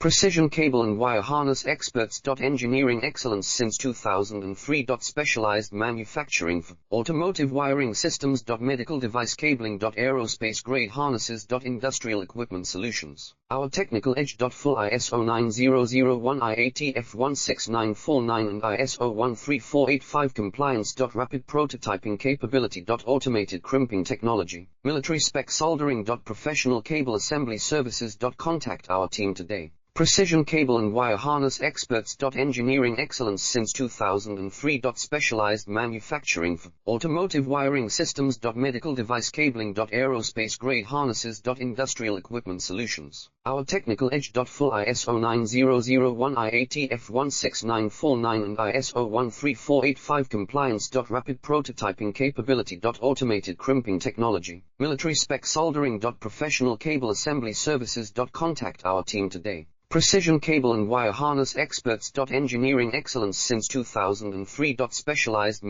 Precision cable and wire harness experts. Engineering excellence since 2003. Specialized manufacturing for automotive wiring systems. Medical device cabling. Aerospace grade harnesses. Industrial equipment solutions. Our technical edge. Full ISO 9001 IATF 16949 and ISO 13485 compliance. Rapid prototyping capability. Automated crimping technology. Military spec soldering. Professional cable assembly services. Contact our team today. Precision cable and wire harness experts. Engineering excellence since 2003. Specialized manufacturing for automotive wiring systems. Medical device cabling. Aerospace grade harnesses. Industrial equipment solutions. Our technical edge. Full ISO 9001 IATF 16949 and ISO 13485 compliance. Rapid prototyping capability. Automated crimping technology. Military spec soldering. Professional cable assembly services. Contact our team today. Precision cable and wire harness experts. Engineering excellence since 2003. Specialized